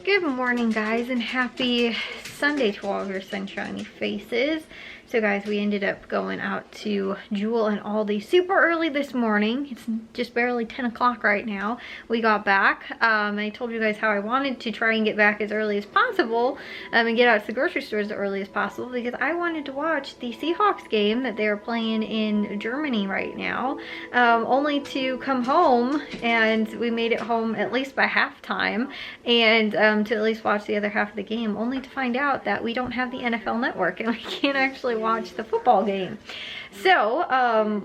Good morning, guys, and happy Sunday to all of your sunshiny faces. So guys, we ended up going out to Jewel and Aldi super early this morning. It's just barely 10 o'clock right now. We got back. I told you guys how I wanted to try and get back as early as possible and get out to the grocery store as early as possible because I wanted to watch the Seahawks game that they're playing in Germany right now, only to come home, and we made it home at least by halftime, and to at least watch the other half of the game, only to find out that we don't have the NFL Network and we can't actually watch the football game. So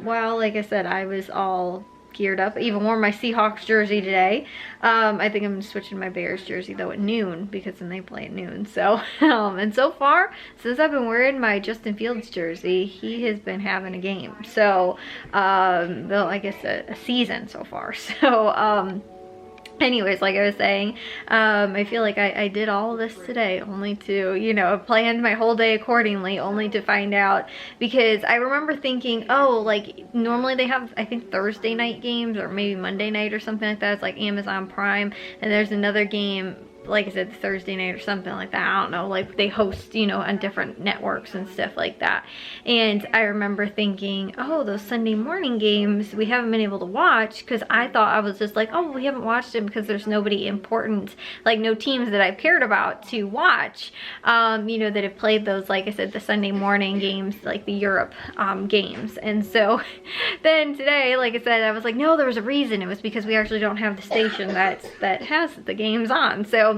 well, like I said, I was all geared up. I even wore my Seahawks jersey today. I think I'm switching my Bears jersey though at noon, because then they play at noon. So and so far, since I've been wearing my Justin Fields jersey, he has been having a game. So well, I guess a season so far. So anyways, like I was saying, I feel like I did all of this today only to, you know, planned my whole day accordingly, only to find out, because I remember thinking, oh, like normally they have, I think, Thursday night games or maybe Monday night or something like that. It's like Amazon Prime, and there's another game, like I said, Thursday night or something like that. I don't know, like they host, you know, on different networks and stuff like that. And I remember thinking, oh, those Sunday morning games we haven't been able to watch, because I thought, I was just like, oh, we haven't watched them because there's nobody important, like no teams that I've cared about to watch, you know, that have played those, like I said, the Sunday morning games, like the Europe games. And so then today, like I said, I was like, no, there was a reason. It was because we actually don't have the station that has the games on. So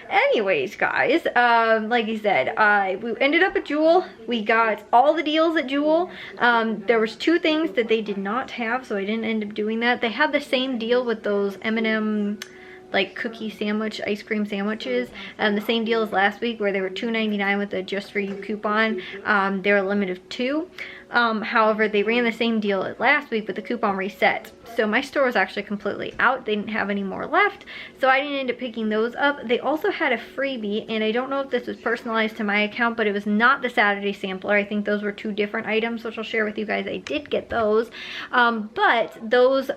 anyways, guys, like I said, we ended up at Jewel. We got all the deals at Jewel. There was two things that they did not have, so I didn't end up doing that. They had the same deal with those M&M like cookie sandwich, ice cream sandwiches, the same deal as last week, where they were $2.99 with a just for you coupon. They were a limit of 2. However, they ran the same deal as last week, but the coupon reset. So my store was actually completely out. They didn't have any more left, so I didn't end up picking those up. They also had a freebie, and I don't know if this was personalized to my account, but it was not the Saturday sampler. I think those were 2 different items, which I'll share with you guys. I did get those, but those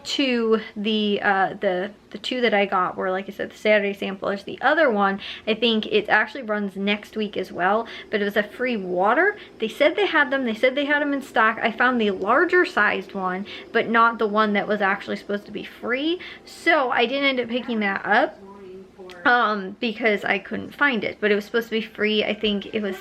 two, the 2 that I got were, like I said, the Saturday samplers. The other one, I think it actually runs next week as well, but it was a free water. They said they had them. They said they had them in stock. I found the larger sized one, but not the one that was actually supposed to be free. So I didn't end up picking that up because I couldn't find it, but it was supposed to be free. I think it was,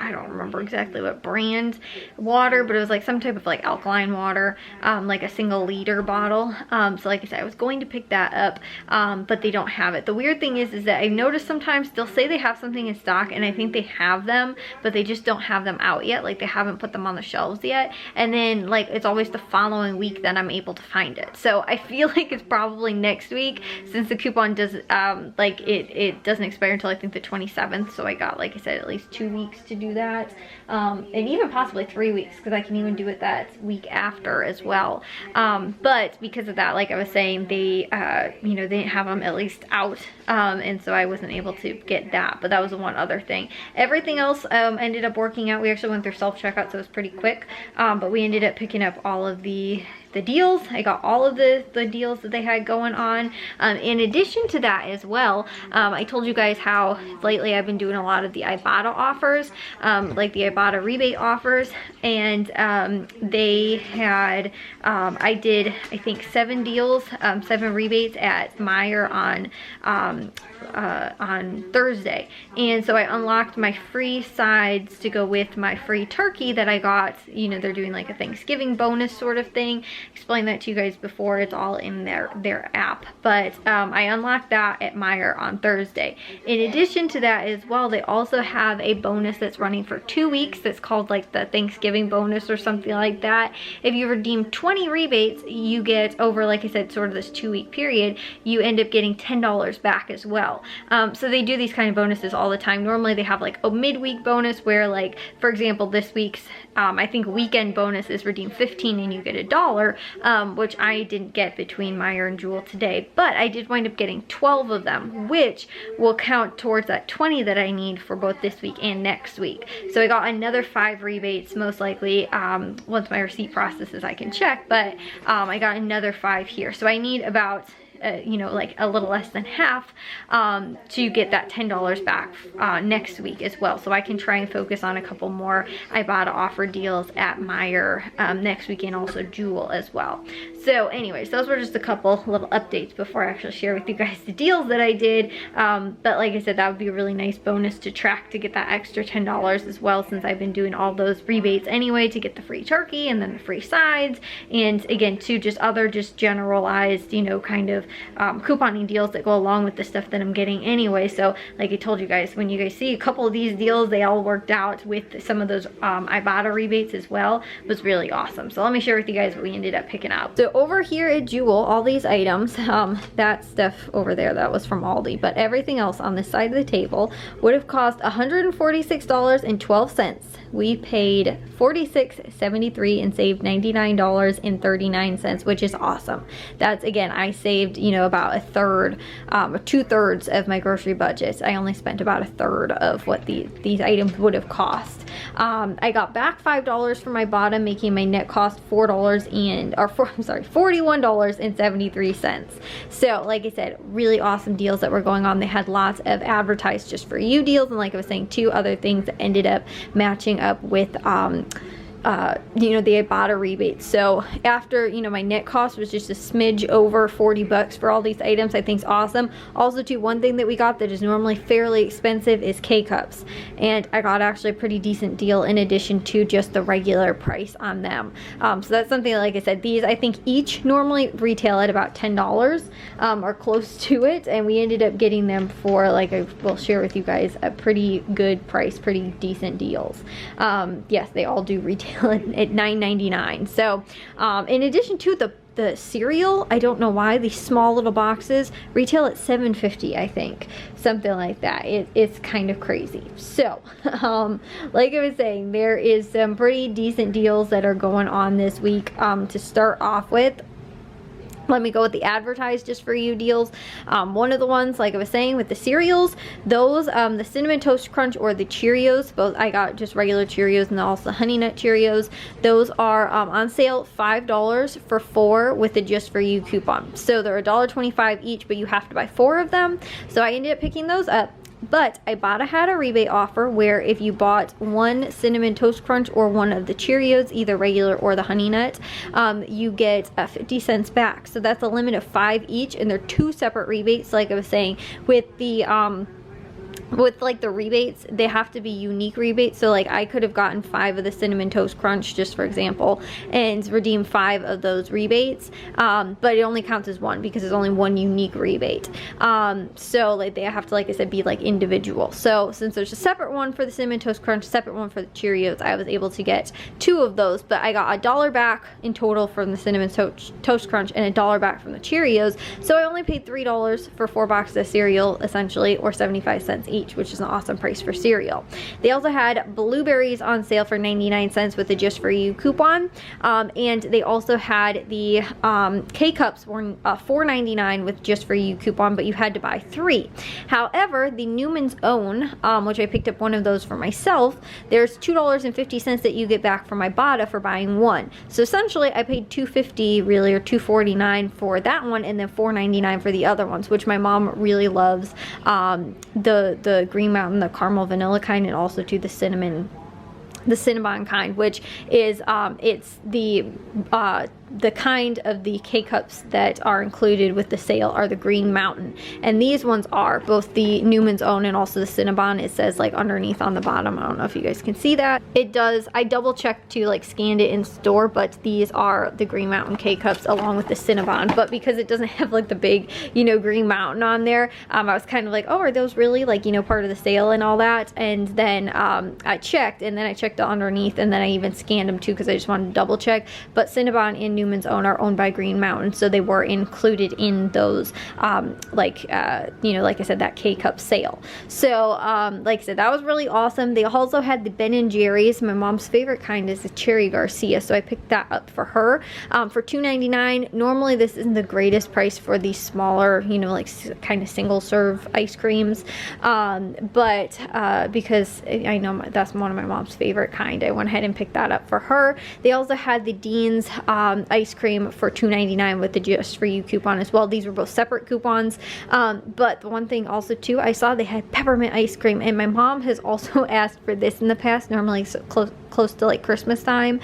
I don't remember exactly what brand water, but it was like some type of like alkaline water, like a single liter bottle. So like I said, I was going to pick that up, but they don't have it. The weird thing is that I noticed sometimes they'll say they have something in stock, and I think they have them, but they just don't have them out yet. Like they haven't put them on the shelves yet. And then like it's always the following week that I'm able to find it. So I feel like it's probably next week, since the coupon does like it doesn't expire until I think the 27th. So I got, like I said, at least 2 weeks to do that, and even possibly 3 weeks, because I can even do it that week after as well. But because of that, like I was saying, they you know, they didn't have them at least out, and so I wasn't able to get that. But that was the one other thing. Everything else ended up working out. We actually went through self-checkout, so it was pretty quick, but we ended up picking up all of the deals. I got all of the deals that they had going on. In addition to that as well, I told you guys how lately I've been doing a lot of the Ibotta offers, like the Ibotta rebate offers, and they had, I did, I think 7 deals, 7 rebates at Meijer on Thursday. And so I unlocked my free sides to go with my free turkey that I got. You know, they're doing like a Thanksgiving bonus sort of thing. Explained that to you guys before. It's all in their app, but I unlocked that at Meijer on Thursday. In addition to that as well, they also have a bonus that's running for 2 weeks that's called like the Thanksgiving bonus or something like that. If you redeem 20 rebates, you get, over, like I said, sort of this 2-week period, you end up getting $10 back as well. So they do these kind of bonuses all the time. Normally they have like a midweek bonus where, like, for example, this week's I think weekend bonus is redeem 15 and you get $1, which I didn't get between Meijer and Jewel today, but I did wind up getting 12 of them, which will count towards that 20 that I need for both this week and next week. So I got another 5 rebates, most likely, once my receipt processes I can check, but I got another 5 here. So I need about you know, like a little less than half, to get that $10 back next week as well. So I can try and focus on a couple more Ibotta offer deals at Meijer next week, and also Jewel as well. So anyways, those were just a couple little updates before I actually share with you guys the deals that I did. But like I said, that would be a really nice bonus to track to get that extra $10 as well, since I've been doing all those rebates anyway to get the free turkey and then the free sides, and again to just other just generalized, you know, kind of couponing deals that go along with the stuff that I'm getting anyway. So like I told you guys, when you guys see a couple of these deals, they all worked out with some of those Ibotta rebates as well. It was really awesome. So let me share with you guys what we ended up picking up. So over here at Jewel, all these items, that stuff over there, that was from Aldi, but everything else on this side of the table would have cost $146.12. We paid $46.73 and saved $99.39, which is awesome. That's, again, I saved, you know, about a third, 2/3 of my grocery budget. I only spent about a third of what these items would have cost. I got back $5 for my bottom, making my net cost $41.73. So like I said, really awesome deals that were going on. They had lots of advertised just for you deals, and like I was saying, 2 other things that ended up matching up with you know, the Ibotta rebates. So after, you know, my net cost was just a smidge over 40 bucks for all these items, I think is awesome. Also too, one thing that we got that is normally fairly expensive is K-Cups, and I got actually a pretty decent deal in addition to just the regular price on them. So that's something, like I said, these I think each normally retail at about $10 or close to it, and we ended up getting them for, like I will share with you guys, a pretty good price, pretty decent deals. Yes, they all do retail at $9.99. So in addition to the cereal, I don't know why these small little boxes retail at $7.50, I think, something like that. It's kind of crazy. So like I was saying, there is some pretty decent deals that are going on this week. To start off with, let me go with the advertised just for you deals. One of the ones, like I was saying, with the cereals, those, the Cinnamon Toast Crunch or the Cheerios, both I got just regular Cheerios and also Honey Nut Cheerios. Those are on sale $5 for 4 with the Just For You coupon. So they're $1.25 each, but you have to buy 4 of them. So I ended up picking those up. But Ibotta had a rebate offer where if you bought 1 Cinnamon Toast Crunch or one of the Cheerios, either regular or the Honey Nut, you get 50 cents back. So that's a limit of 5 each, and they're 2 separate rebates. Like I was saying, with the with like the rebates, they have to be unique rebates. So like I could have gotten 5 of the Cinnamon Toast Crunch, just for example, and redeemed 5 of those rebates, but it only counts as 1 because there's only 1 unique rebate. So like they have to, like I said, be like individual. So since there's a separate one for the Cinnamon Toast Crunch, separate one for the Cheerios, I was able to get 2 of those, but I got $1 back in total from the Cinnamon Toast Crunch and $1 back from the Cheerios. So I only paid $3 for 4 boxes of cereal, essentially, or 75 cents each, which is an awesome price for cereal. They also had blueberries on sale for 99 cents with the Just For You coupon, and they also had the K-Cups were $4.99 with Just For You coupon, but you had to buy 3. However, the Newman's Own, which I picked up one of those for myself, there's $2.50 that you get back from Ibotta for buying 1. So essentially I paid $2.50 really, or $2.49 for that one, and then $4.99 for the other ones, which my mom really loves. The Green Mountain, the caramel vanilla kind, and also to the Cinnabon kind, which is it's the kind of the K-Cups that are included with the sale are the Green Mountain, and these ones are both the Newman's Own and also the Cinnabon. It says like underneath on the bottom, I don't know if you guys can see that. It does. I double checked to like scanned it in store, but these are the Green Mountain K-Cups along with the Cinnabon. But because it doesn't have like the big, you know, Green Mountain on there, I was kind of like, oh, are those really like, you know, part of the sale and all that? And then I checked, and then I checked the underneath, and then I even scanned them too because I just wanted to double check. But Cinnabon and Newman's Own are owned by Green Mountain, so they were included in those you know, like I said, that K-Cup sale. So like I said, that was really awesome. They also had the Ben & Jerry's. My mom's favorite kind is the Cherry Garcia, so I picked that up for her for $2.99. Normally this isn't the greatest price for these smaller, you know, like kind of single serve ice creams, but because I know that's one of my mom's favorite kind, I went ahead and picked that up for her. They also had the Dean's. I ice cream for $2.99 with the Just For You coupon as well. These were both separate coupons. But the one thing also too, I saw they had peppermint ice cream, and my mom has also asked for this in the past, normally so close to like Christmas time,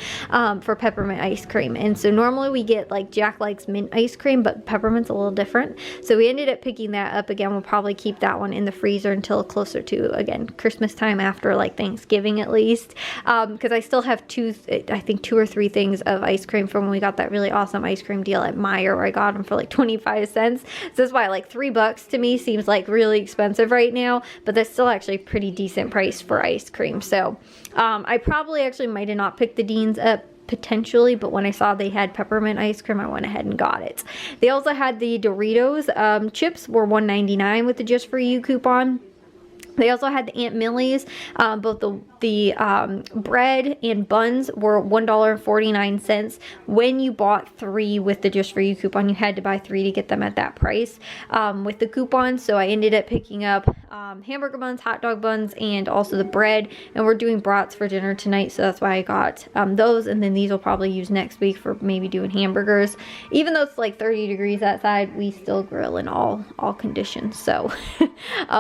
for peppermint ice cream. And so normally we get like Jack likes mint ice cream, but peppermint's a little different. So we ended up picking that up. Again, we'll probably keep that one in the freezer until closer to, again, Christmas time, after like Thanksgiving at least. Because I still have I think 2 or 3 things of ice cream from when we got that really awesome ice cream deal at Meijer, where I got them for like 25 cents. So that's why like $3 to me seems like really expensive right now, but that's still actually a pretty decent price for ice cream. So I probably actually might have not picked the Deans up potentially, but when I saw they had peppermint ice cream, I went ahead and got it. They also had the Doritos chips, were $1.99 with the Just For You coupon. They also had the Aunt Millie's. Both the bread and buns were $1.49. When you bought 3 with the Just For You coupon, you had to buy 3 to get them at that price with the coupon. So I ended up picking up hamburger buns, hot dog buns, and also the bread. And we're doing brats for dinner tonight, so that's why I got those. And then these will probably use next week for maybe doing hamburgers. Even though it's like 30 degrees outside, we still grill in all conditions. So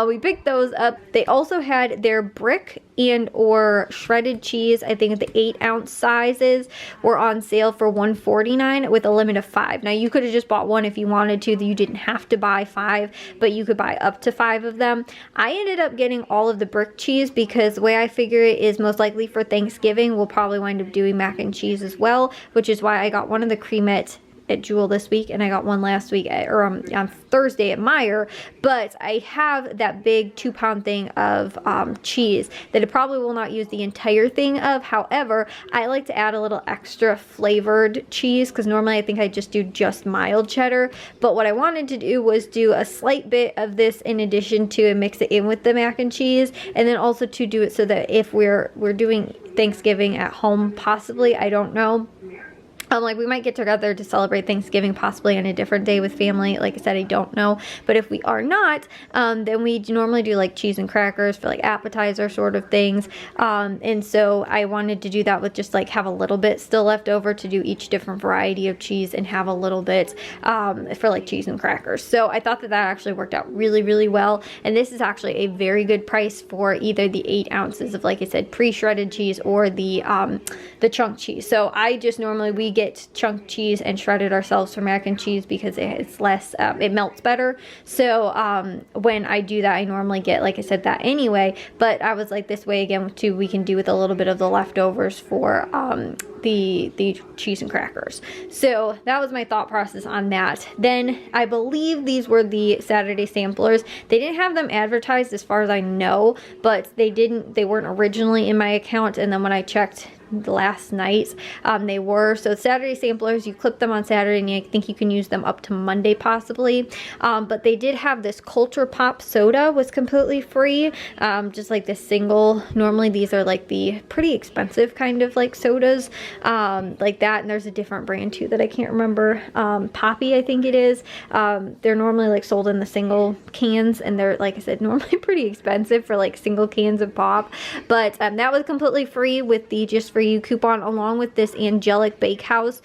we picked those up. They also had their brick and or shredded cheese. I think the 8-ounce sizes were on sale for $1.49 with a limit of 5. Now you could have just bought 1 if you wanted to. You didn't have to buy 5, but you could buy up to 5 of them. I ended up getting all of the brick cheese because the way I figure it is most likely for Thanksgiving we'll probably wind up doing mac and cheese as well, which is why I got one of the creamettes at Jewel this week, and I got one last week on Thursday at Meijer. But I have that big 2-pound thing of cheese that I probably will not use the entire thing of. However, I like to add a little extra flavored cheese because normally I think I just do just mild cheddar. But what I wanted to do was do a slight bit of this in addition to and mix it in with the mac and cheese, and then also to do it so that if we're doing Thanksgiving at home, possibly, I don't know. Like we might get together to celebrate Thanksgiving possibly on a different day with family. Like I said, I don't know. But if we are not, then we normally do like cheese and crackers for like appetizer sort of things. And so I wanted to do that with just like have a little bit still left over to do each different variety of cheese and have a little bit for like cheese and crackers. So I thought that actually worked out really, really well. And this is actually a very good price for either the 8 ounces of, like I said, pre-shredded cheese or the chunk cheese. So I just normally, we get chunk cheese and shredded ourselves for mac and cheese because it's less, it melts better. So when I do that, I normally get, like I said, that anyway. But I was like, this way again too, we can do with a little bit of the leftovers for the cheese and crackers. So that was my thought process on that. Then I believe these were the Saturday samplers. They didn't have them advertised as far as I know, but they weren't originally in my account. And then when I checked last night, they were. So Saturday samplers, you clip them on Saturday and I think you can use them up to Monday possibly. But they did have this Culture Pop soda was completely free, just like this single. Normally these are like the pretty expensive kind of like sodas like that, and there's a different brand too that I can't remember. Poppy I think it is. They're normally like sold in the single cans, and they're, like I said, normally pretty expensive for like single cans of pop. But that was completely free with the Just For You coupon, along with this Angelic Bakehouse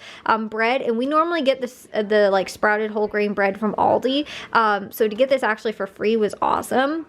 bread. And we normally get this the like sprouted whole grain bread from Aldi, so to get this actually for free was awesome.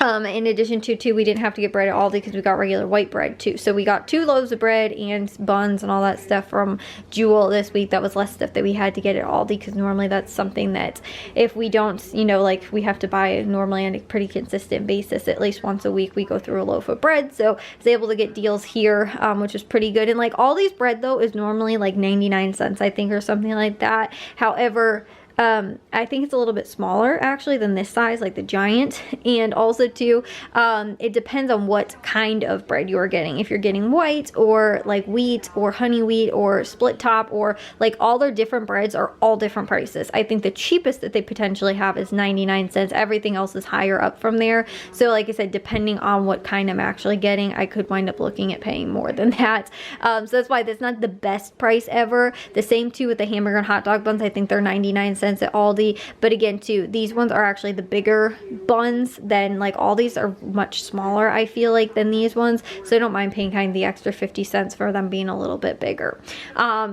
In addition to we didn't have to get bread at Aldi because we got regular white bread too. So we got 2 loaves of bread and buns and all that stuff from Jewel this week. That was less stuff that we had to get at Aldi because normally that's something that if we don't, you know, like we have to buy normally on a pretty consistent basis, at least once a week we go through a loaf of bread. So I was able to get deals here, which is pretty good. And like Aldi's bread though is normally like 99 cents I think, or something like that. However, I think it's a little bit smaller actually than this size, like the giant. And also too, it depends on what kind of bread you are getting. If you're getting white or like wheat or honey wheat or split top, or like all their different breads are all different prices. I think the cheapest that they potentially have is 99 cents. Everything else is higher up from there. So like I said, depending on what kind I'm actually getting, I could wind up looking at paying more than that. So that's why that's not the best price ever. The same too with the hamburger and hot dog buns. I think they're 99 cents. cents at Aldi. But again, too, these ones are actually the bigger buns than like Aldi's are much smaller, I feel like, than these ones. So I don't mind paying kind of the extra 50 cents for them being a little bit bigger.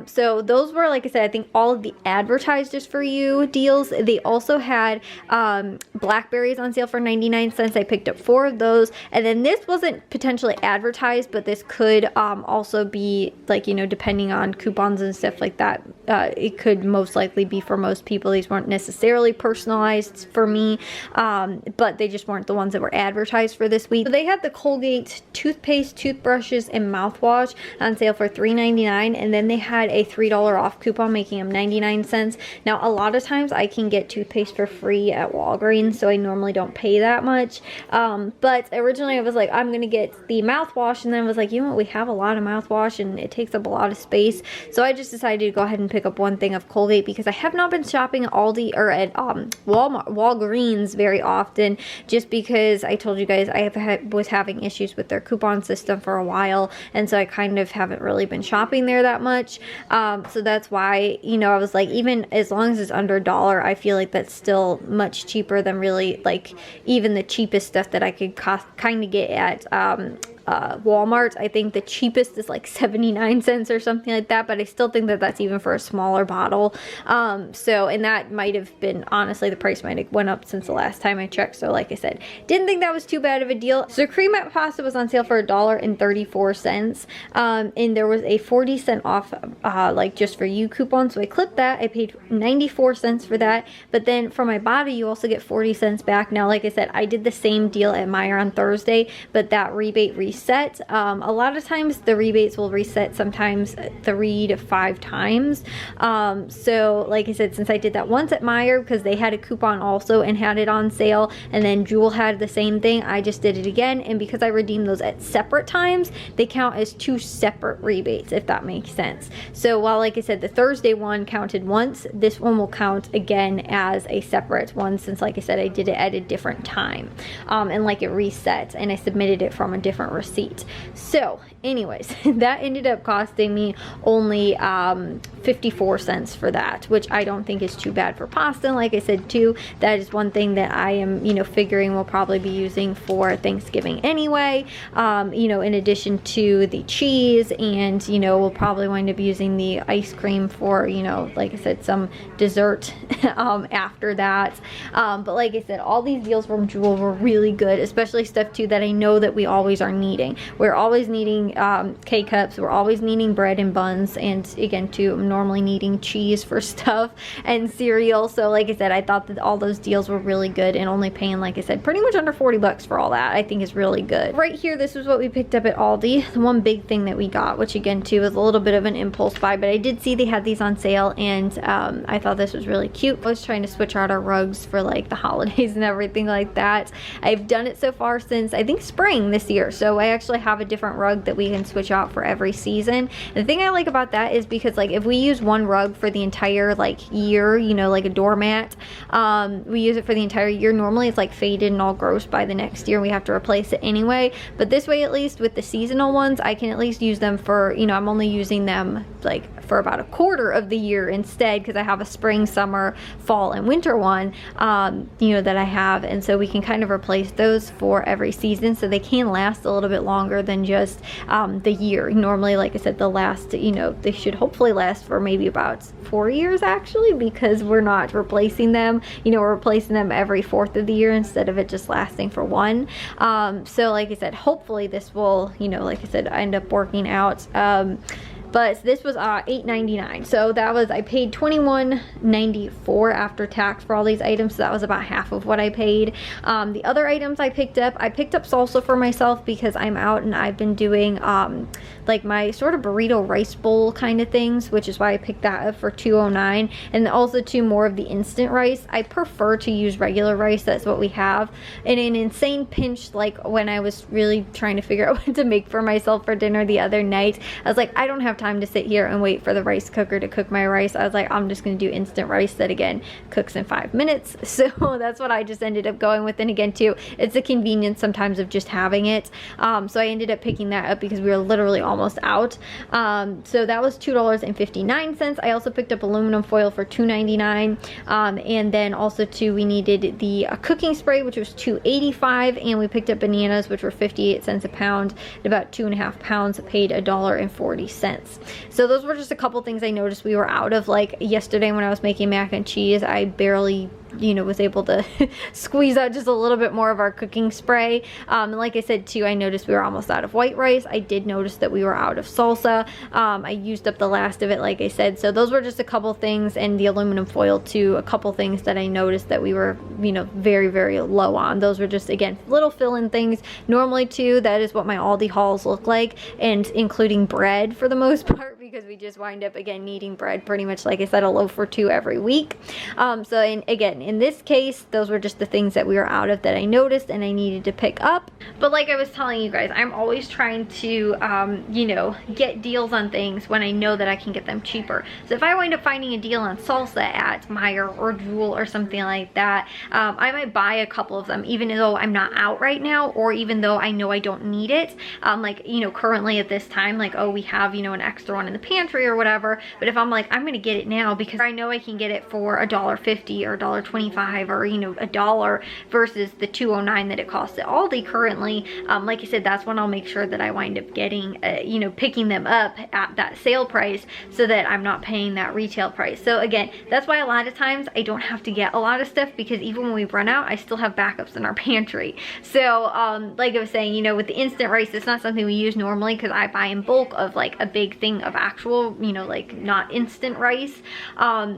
So those were, like I said, I think all of the advertised just for you deals. They also had blackberries on sale for 99 cents. I picked up 4 of those. And then this wasn't potentially advertised, but this could also be like, you know, depending on coupons and stuff like that, it could most likely be for most people. These weren't necessarily personalized for me, but they just weren't the ones that were advertised for this week. So they had the Colgate toothpaste, toothbrushes, and mouthwash on sale for $3.99, and then they had a $3 off coupon, making them 99 cents. Now, a lot of times I can get toothpaste for free at Walgreens, so I normally don't pay that much. But originally I was like, I'm gonna get the mouthwash, and then I was like, you know what, we have a lot of mouthwash and it takes up a lot of space. So I just decided to go ahead and pick up one thing of Colgate, because I have not been shopping at Aldi or at Walgreens very often, just because I told you guys I was having issues with their coupon system for a while, and so I kind of haven't really been shopping there that much. So that's why, you know, I was like, even as long as it's under $1, I feel like that's still much cheaper than really like even the cheapest stuff that I could kind of get at Walmart. I think the cheapest is like 79 cents or something like that, but I still think that that's even for a smaller bottle. So, and that might have been, honestly, the price might have went up since the last time I checked. So like I said, didn't think that was too bad of a deal. So cream matte pasta was on sale for $1.34. And there was a 40 cent off, like just for you coupon. So I clipped that. I paid 94 cents for that. But then for my body, you also get 40 cents back. Now, like I said, I did the same deal at Meijer on Thursday, but that rebate reset. A lot of times the rebates will reset sometimes 3 to 5 times. So like I said, since I did that once at Meijer because they had a coupon also and had it on sale, and then Jewel had the same thing, I just did it again. And because I redeemed those at separate times, they count as 2 separate rebates, if that makes sense. So while, like I said, the Thursday one counted once, this one will count again as a separate one, since, like I said, I did it at a different time. And like it resets, and I submitted it from a different receipt. So anyways, that ended up costing me only 54 cents for that, which I don't think is too bad for pasta. And like I said too, that is one thing that I am, you know, figuring we'll probably be using for Thanksgiving anyway, you know, in addition to the cheese, and, you know, we'll probably wind up using the ice cream for, you know, like I said, some dessert after that. But like I said, all these deals from Jewel were really good, especially stuff too that I know that we always are needing. We're always needing K-cups, we're always needing bread and buns, and again too, I'm normally needing cheese for stuff and cereal. So like I said, I thought that all those deals were really good, and only paying, like I said, pretty much under 40 bucks for all that, I think is really good. Right here, this was what we picked up at Aldi. The one big thing that we got, which again too was a little bit of an impulse buy, but I did see they had these on sale, and I thought this was really cute. I was trying to switch out our rugs for like the holidays and everything like that. I've done it so far since I think spring this year, so I actually have a different rug that we can switch out for every season. And the thing I like about that is because, like, if we use one rug for the entire like year, you know, like a doormat, we use it for the entire year, normally it's like faded and all gross by the next year, we have to replace it anyway. But this way, at least with the seasonal ones, I can at least use them for, you know, I'm only using them like for about a quarter of the year instead, because I have a spring, summer, fall, and winter one, you know, that I have. And so we can kind of replace those for every season, so they can last a little bit longer than just the year. Normally, like I said, the last, you know, they should hopefully last for maybe about 4 years actually, because we're not replacing them, you know, we're replacing them every 4th of the year instead of it just lasting for 1. So like I said, hopefully this will, you know, like I said, end up working out. But this was $8.99, so that was, I paid $21.94 after tax for all these items, so that was about half of what I paid. The other items I picked up salsa for myself because I'm out and I've been doing like my sort of burrito rice bowl kind of things, which is why I picked that up for $2.09. And also too, more of the instant rice. I prefer to use regular rice, that's what we have. In an insane pinch, like when I was really trying to figure out what to make for myself for dinner the other night, I was like, I don't have time time to sit here and wait for the rice cooker to cook my rice. I was like, I'm just gonna do instant rice that again cooks in 5 minutes. So that's what I just ended up going with. And again too, it's the convenience sometimes of just having it. So I ended up picking that up because we were literally almost out. So that was $2.59. I also picked up aluminum foil for $2.99. And then also too, we needed the cooking spray, which was $2.85, and we picked up bananas, which were 58 cents a pound. And about 2.5 pounds, paid $1.40. So those were just a couple things I noticed we were out of. Like yesterday when I was making mac and cheese, I barely, you know, was able to squeeze out just a little bit more of our cooking spray. And like I said too, I noticed we were almost out of white rice. I did notice that we were out of salsa. I used up the last of it, like I said. So those were just a couple things, and the aluminum foil too, a couple things that I noticed that we were, you know, very, very low on. Those were just, again, little fill-in things. Normally too, that is what my Aldi hauls look like, and including bread for the most part, because we just wind up, again, needing bread pretty much, like I said, a loaf or two every week. So again, in this case, those were just the things that we were out of that I noticed and I needed to pick up. But like I was telling you guys, I'm always trying to, you know, get deals on things when I know that I can get them cheaper. So if I wind up finding a deal on salsa at Meijer or Jewel or something like that, I might buy a couple of them, even though I'm not out right now, or even though I know I don't need it. Like, you know, currently at this time, like, oh, we have, you know, an extra one in the pantry or whatever. But if I'm like, I'm gonna get it now because I know I can get it for $1.50 or $1.25, or, you know, $1 versus the $2.09 that it costs at Aldi currently. Like I said, that's when I'll make sure that I wind up getting, you know, picking them up at that sale price so that I'm not paying that retail price. So again, that's why a lot of times I don't have to get a lot of stuff, because even when we run out, I still have backups in our pantry. So like I was saying, you know, with the instant rice, it's not something we use normally because I buy in bulk of like a big thing of actual, you know, like not instant rice.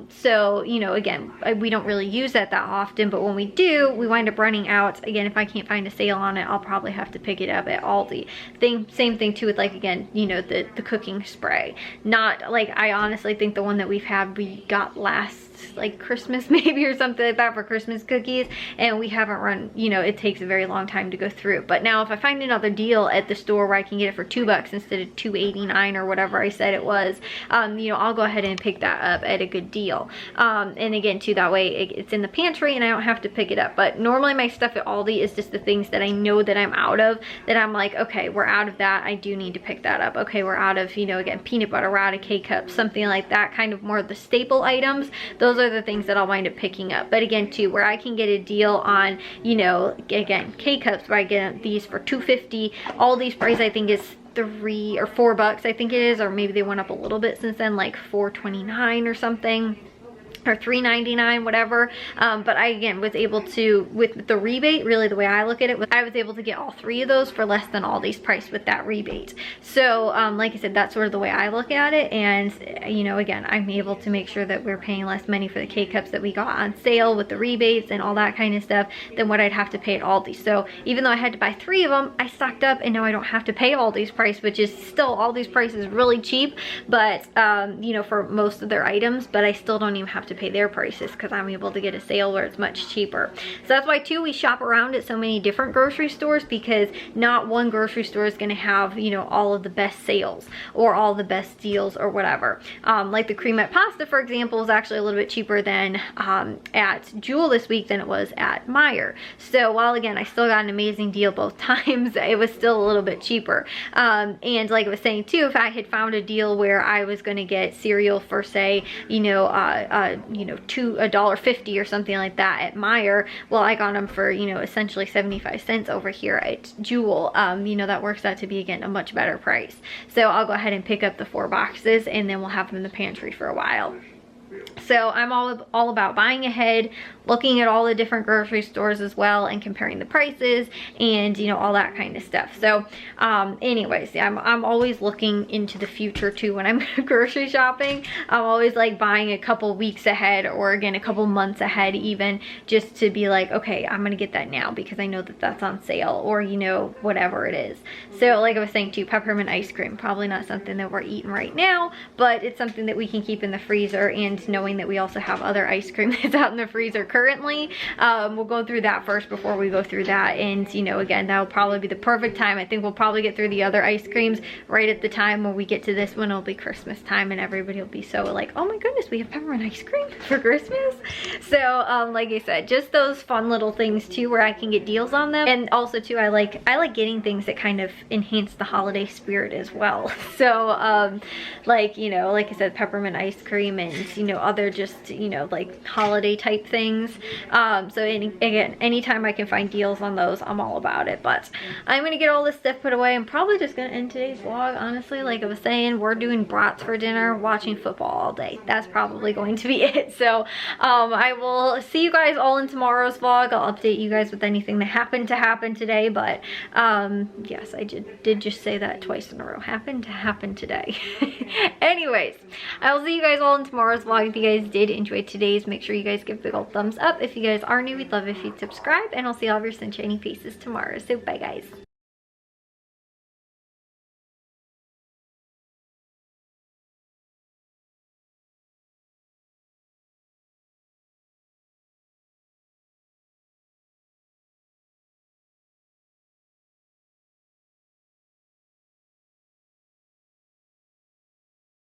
So, you know, again, we don't really use that often, but when we do, we wind up running out. Again, if I can't find a sale on it, I'll probably have to pick it up at Aldi. Same thing too with, like, again, you know, the cooking spray. Not like, I honestly think the one that we got last, like, Christmas maybe or something like that for Christmas cookies, and we haven't run, you know, it takes a very long time to go through. But now if I find another deal at the store where I can get it for $2 instead of $2.89 or whatever I said it was, you know, I'll go ahead and pick that up at a good deal. And again too, that way it's in the pantry and I don't have to pick it up. But normally my stuff at Aldi is just the things that I know that I'm out of, that I'm like, okay, we're out of that, I do need to pick that up. Okay, we're out of, you know, again, peanut butter, we're out of K-cups, something like that, kind of more of the staple items. Those are the things that I'll wind up picking up. But again too, where I can get a deal on, you know, again, K-cups, where I get these for $2.50, Aldi's price I think is $3 or $4, I think it is, or maybe they went up a little bit since then, like $4.29 or something, or $3.99, whatever. But I, again, was able to, with the rebate, really the way I look at it, I was able to get all 3 of those for less than Aldi's price with that rebate. So like I said, that's sort of the way I look at it. And, you know, again, I'm able to make sure that we're paying less money for the K-cups that we got on sale with the rebates and all that kind of stuff than what I'd have to pay at Aldi. So even though I had to buy 3 of them, I stocked up and now I don't have to pay Aldi's price, which is still, Aldi's price is really cheap, but you know, for most of their items, but I still don't even have to pay their prices because I'm able to get a sale where it's much cheaper. So that's why too, we shop around at so many different grocery stores, because not one grocery store is going to have, you know, all of the best sales or all the best deals or whatever. Like the cremette pasta, for example, is actually a little bit cheaper than at Jewel this week than it was at Meijer. So while again, I still got an amazing deal both times, it was still a little bit cheaper. And like I was saying too, if I had found a deal where I was going to get cereal for, say, you know, $1.50 or something like that at Meijer, well, I got them for, you know, essentially 75 cents over here at Jewel. You know, that works out to be, again, a much better price. So I'll go ahead and pick up the 4 boxes and then we'll have them in the pantry for a while. So I'm all about buying ahead, looking at all the different grocery stores as well, and comparing the prices and, you know, all that kind of stuff. So anyways, I'm always looking into the future too when I'm grocery shopping. I'm always like buying a couple weeks ahead, or again a couple months ahead even, just to be like, okay, I'm gonna get that now because I know that that's on sale, or, you know, whatever it is. So like I was saying too, peppermint ice cream, probably not something that we're eating right now, but it's something that we can keep in the freezer, and knowing that we also have other ice cream that's out in the freezer currently. We'll go through that first before we go through that. And, you know, again, that'll probably be the perfect time. I think we'll probably get through the other ice creams right at the time when we get to this one. It'll be Christmas time and everybody will be so like, oh my goodness, we have peppermint ice cream for Christmas. So, like I said, just those fun little things too where I can get deals on them. And also too, I like getting things that kind of enhance the holiday spirit as well. So, like, you know, like I said, peppermint ice cream and, you know, other just, you know, like holiday type things. So again, anytime I can find deals on those, I'm all about it. But I'm gonna get all this stuff put away. I'm probably just gonna end today's vlog, honestly. Like I was saying, we're doing brats for dinner, watching football all day. That's probably going to be it. So I will see you guys all in tomorrow's vlog. I'll update you guys with anything that happened to happen today. But yes, I did just say that twice in a row. Happened to happen today. Anyways, I will see you guys all in tomorrow's vlog. If you guys did enjoy today's, make sure you guys give a big old thumbs up. If you guys are new, we'd love if you'd subscribe, and I'll see all of your sunshiny faces tomorrow. So bye guys.